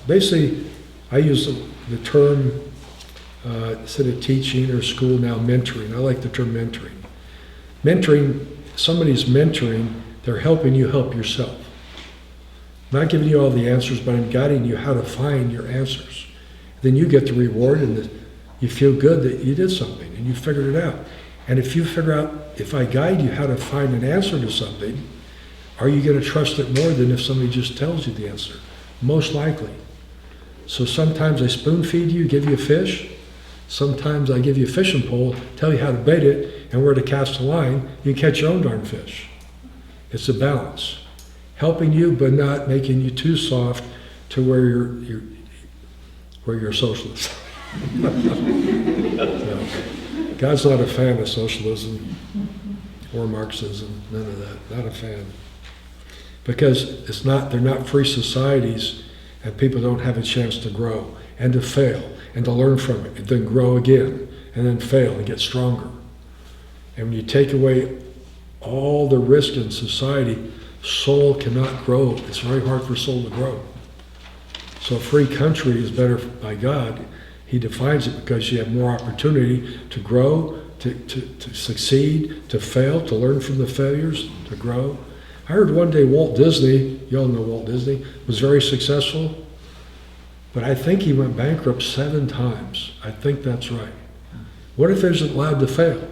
Basically, I use the term, instead of teaching or school now, mentoring. I like the term mentoring. Mentoring, somebody's mentoring, they're helping you help yourself. I'm not giving you all the answers, but I'm guiding you how to find your answers. Then you get the reward and you feel good that you did something and you figured it out. And if you figure out, if I guide you how to find an answer to something, are you going to trust it more than if somebody just tells you the answer? Most likely. So sometimes I spoon feed you, give you a fish. Sometimes I give you a fishing pole, tell you how to bait it and where to cast the line. You can catch your own darn fish. It's a balance. Helping you, but not making you too soft to where you're a socialist. No. God's not a fan of socialism or Marxism, none of that, not a fan. Because they're not free societies, and people don't have a chance to grow and to fail and to learn from it and then grow again and then fail and get stronger. And when you take away all the risk in society, soul cannot grow. It's very hard for soul to grow. So a free country is better by God. He defines it because you have more opportunity to grow, to succeed, to fail, to learn from the failures, to grow. I heard one day Walt Disney, you all know Walt Disney, was very successful, but I think he went bankrupt 7 times. I think that's right. What if he wasn't allowed to fail?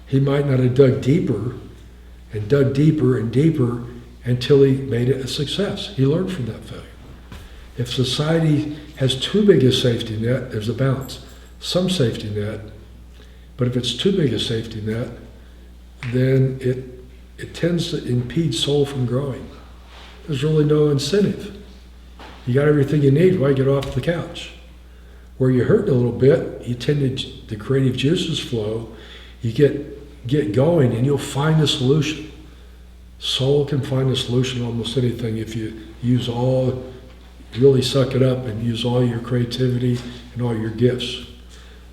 He might not have dug deeper and dug deeper and deeper until he made it a success. He learned from that failure. If society has too big a safety net, there's a balance. Some safety net, but if it's too big a safety net, then it tends to impede soul from growing. There's really no incentive. You got everything you need, why get off the couch? Where you hurt a little bit, you tend to, the creative juices flow, you get going and you'll find a solution. Soul can find a solution to almost anything if you really suck it up and use all your creativity and all your gifts.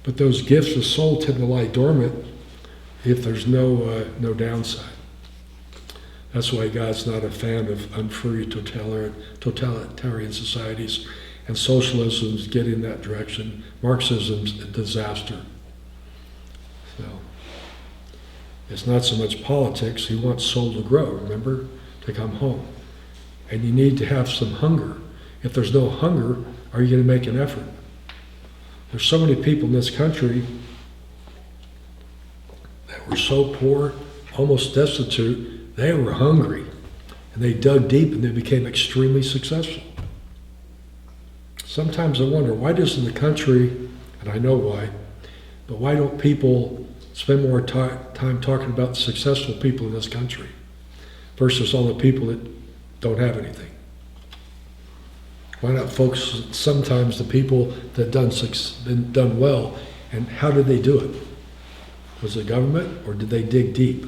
But those gifts of soul tend to lie dormant if there's no downside. That's why God's not a fan of unfree totalitarian societies, and socialism's getting that direction. Marxism's a disaster. So it's not so much politics. He wants soul to grow, remember, to come home. And you need to have some hunger. If there's no hunger, are you going to make an effort? There's so many people in this country that were so poor, almost destitute, they were hungry. And they dug deep and they became extremely successful. Sometimes I wonder, why doesn't the country, and I know why, but why don't people spend more time talking about the successful people in this country versus all the people that don't have anything? Why not focus sometimes the people that been done well, and how did they do it? Was it government, or did they dig deep?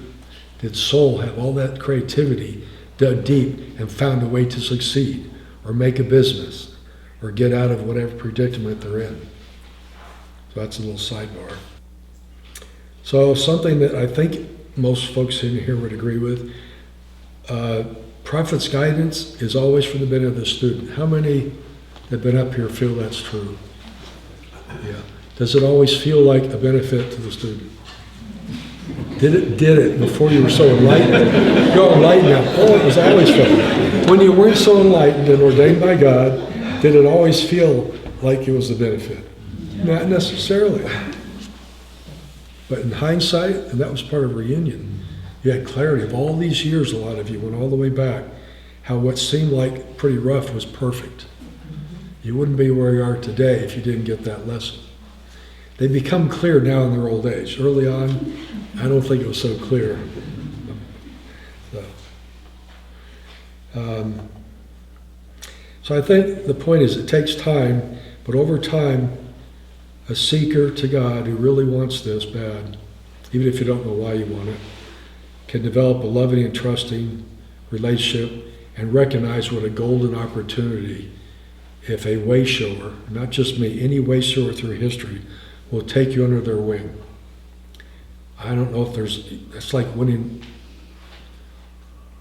Did soul have all that creativity, dug deep, and found a way to succeed, or make a business, or get out of whatever predicament they're in? So that's a little sidebar. So something that I think most folks in here would agree with, prophet's guidance is always for the benefit of the student. How many that have been up here feel that's true? Yeah. Does it always feel like a benefit to the student? Did it before you were so enlightened? You're enlightened now. Oh, it was always felt. When you weren't so enlightened and ordained by God, did it always feel like it was a benefit? Not necessarily. But in hindsight, and that was part of reunion, you had clarity of all these years, a lot of you went all the way back, how what seemed like pretty rough was perfect. You wouldn't be where you are today if you didn't get that lesson. They become clear now in their old age. Early on, I don't think it was so clear. So I think the point is it takes time, but over time, a seeker to God who really wants this bad, even if you don't know why you want it, can develop a loving and trusting relationship and recognize what a golden opportunity if a wayshower, not just me, any wayshower through history, will take you under their wing. I don't know if it's like winning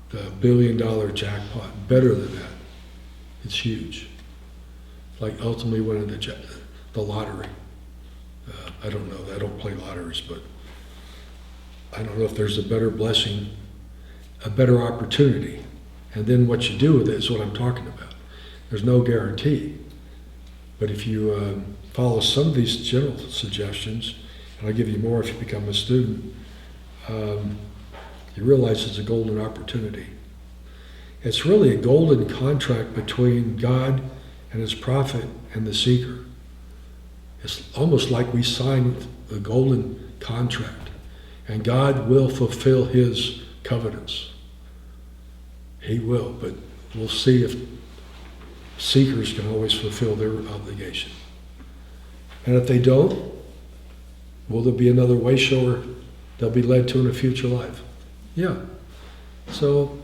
the $1 billion jackpot. Better than that. It's huge. like ultimately winning the lottery. I don't know. I don't play lotteries, but I don't know if there's a better blessing, a better opportunity. And then what you do with it is what I'm talking about. There's no guarantee. But if you follow some of these general suggestions, and I'll give you more if you become a student, you realize it's a golden opportunity. It's really a golden contract between God and his prophet and the seeker. It's almost like we signed a golden contract, and God will fulfill his covenants. He will, but we'll see if seekers can always fulfill their obligation. And if they don't, will there be another wayshower they'll be led to in a future life? Yeah. So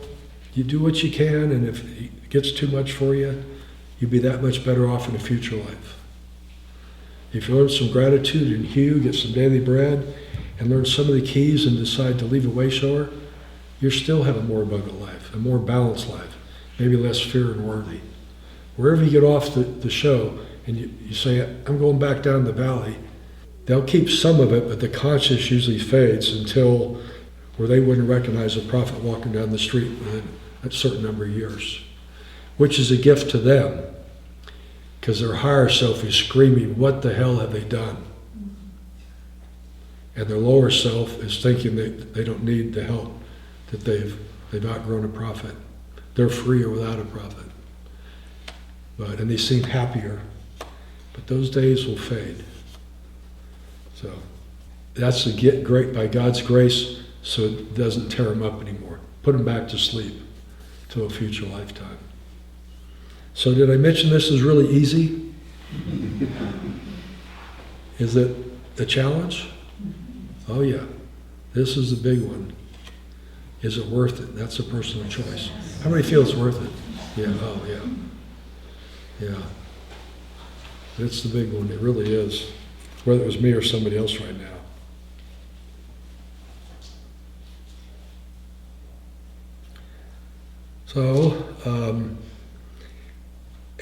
you do what you can, and if it gets too much for you, you'll be that much better off in a future life. If you learn some gratitude and Hugh, get some daily bread, and learn some of the keys and decide to leave a wayshower, you'll still have a more abundant life, a more balanced life, maybe less fear and worthy. Wherever you get off the show and you say, I'm going back down the valley, they'll keep some of it, but the conscience usually fades until where they wouldn't recognize a prophet walking down the street within a certain number of years, which is a gift to them, because their higher self is screaming, what the hell have they done? And their lower self is thinking that they don't need the help, that they've outgrown a prophet. They're free or without a prophet. And they seem happier. But those days will fade. So that's the get great by God's grace, so it doesn't tear them up anymore. Put them back to sleep to a future lifetime. So did I mention this is really easy? Is it a challenge? Oh yeah, this is the big one. Is it worth it? That's a personal choice. How many feel it's worth it? Yeah, oh yeah. Yeah. It's the big one, it really is. Whether it was me or somebody else right now. So,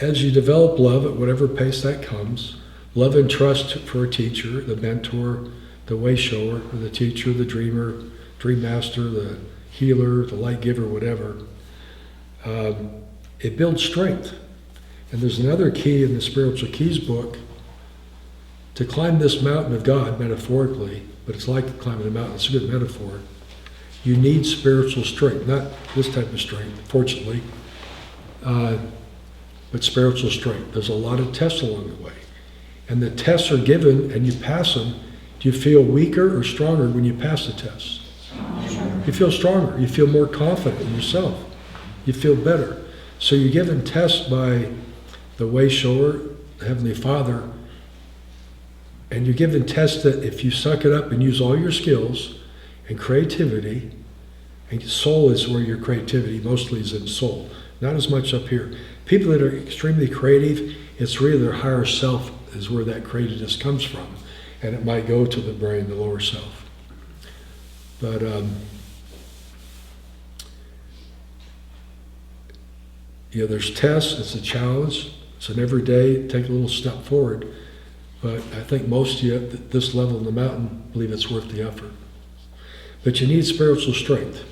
as you develop love at whatever pace that comes, love and trust for a teacher, the mentor, the wayshower, or the teacher, the dreamer, dream master, the healer, the light giver, whatever, it builds strength. And there's another key in the Spiritual Keys book to climb this mountain of God, metaphorically, but it's like climbing a mountain, it's a good metaphor. You need spiritual strength, not this type of strength, fortunately, but spiritual strength. There's a lot of tests along the way. And the tests are given and you pass them. Do you feel weaker or stronger when you pass the test? You feel stronger. You feel more confident in yourself. You feel better. So you're given tests by the wayshower, the Heavenly Father, and you're given tests that if you suck it up and use all your skills and creativity, and soul is where your creativity mostly is in soul, not as much up here. People that are extremely creative, it's really their higher self is where that creativeness comes from, and it might go to the brain, the lower self. But there's tests, it's a challenge, it's an everyday, take a little step forward, but I think most of you at this level in the mountain believe it's worth the effort. But you need spiritual strength.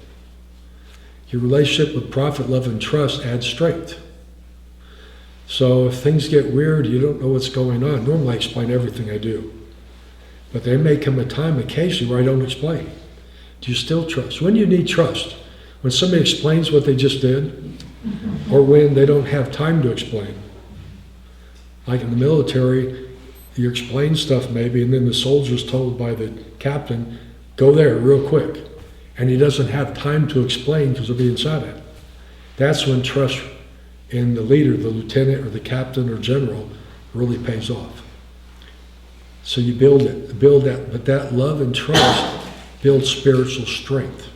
Your relationship with prophet, love, and trust adds strength. So if things get weird, you don't know what's going on. Normally I explain everything I do. But there may come a time occasionally where I don't explain. Do you still trust? When do you need trust? When somebody explains what they just did? Or when they don't have time to explain? Like in the military, you explain stuff maybe, and then the soldier's told by the captain, go there real quick. And he doesn't have time to explain because he'll be inside it. That's when trust in the leader, the lieutenant or the captain or general, really pays off. So you build that, but that love and trust builds spiritual strength.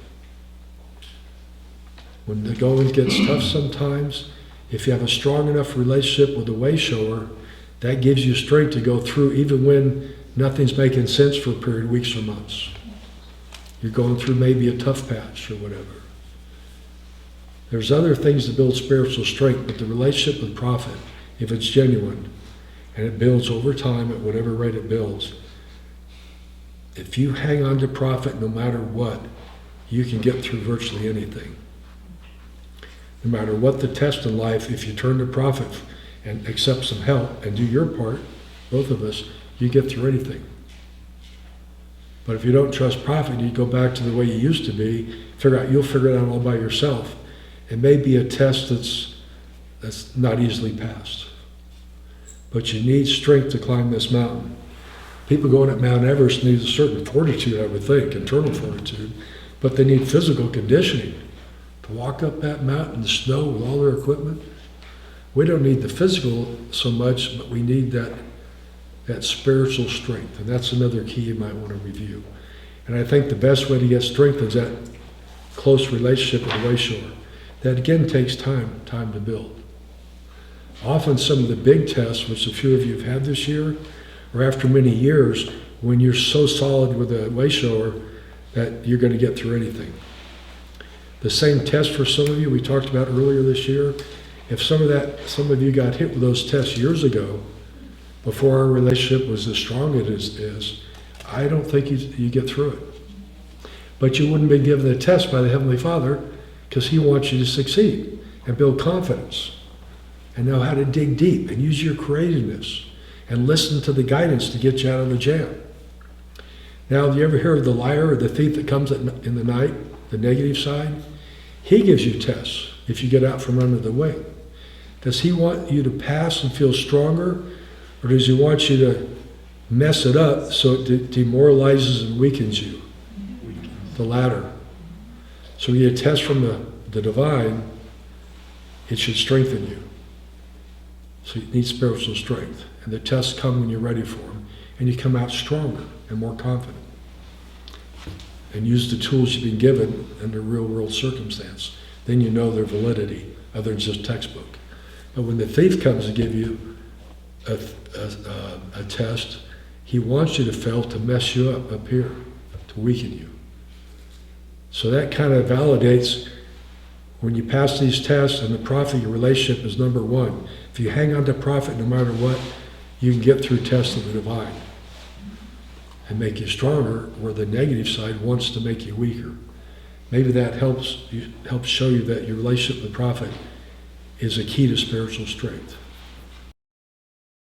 When the going gets tough sometimes, if you have a strong enough relationship with the wayshower, that gives you strength to go through even when nothing's making sense for a period of weeks or months. You're going through maybe a tough patch or whatever. There's other things that build spiritual strength, but the relationship with prophet if it's genuine, and it builds over time at whatever rate it builds, if you hang on to profit no matter what, you can get through virtually anything. No matter what the test in life, if you turn to profit and accept some help and do your part, both of us, you get through anything. But if you don't trust profit, you go back to the way you used to be, you'll figure it out all by yourself. It may be a test that's not easily passed. But you need strength to climb this mountain. People going up Mount Everest need a certain fortitude, I would think, internal fortitude, but they need physical conditioning to walk up that mountain in the snow with all their equipment. We don't need the physical so much, but we need that spiritual strength, and that's another key you might want to review. And I think the best way to get strength is that close relationship with the Wayshower. That again takes time to build. Often some of the big tests, which a few of you have had this year, are after many years when you're so solid with a Wayshower that you're going to get through anything. The same test for some of you we talked about earlier this year, if some of you got hit with those tests years ago, before our relationship was as strong as it is, I don't think you get through it. But you wouldn't be given a test by the Heavenly Father because He wants you to succeed and build confidence and know how to dig deep and use your creativeness and listen to the guidance to get you out of the jam. Now, do you ever hear of the liar or the thief that comes in the night, the negative side? He gives you tests if you get out from under the wing. Does he want you to pass and feel stronger, or does he want you to mess it up so it demoralizes and weakens you? The latter. So when you get a test from the divine, it should strengthen you. So you need spiritual strength. And the tests come when you're ready for them. And you come out stronger and more confident. And use the tools you've been given under real world circumstance. Then you know their validity, other than just textbook. But when the thief comes to give you a test, he wants you to fail to mess you up here, to weaken you. So that kind of validates when you pass these tests and the profit, your relationship is number one. If you hang on to profit no matter what, you can get through tests of the divine and make you stronger, where the negative side wants to make you weaker. Maybe that helps show you that your relationship with profit is a key to spiritual strength.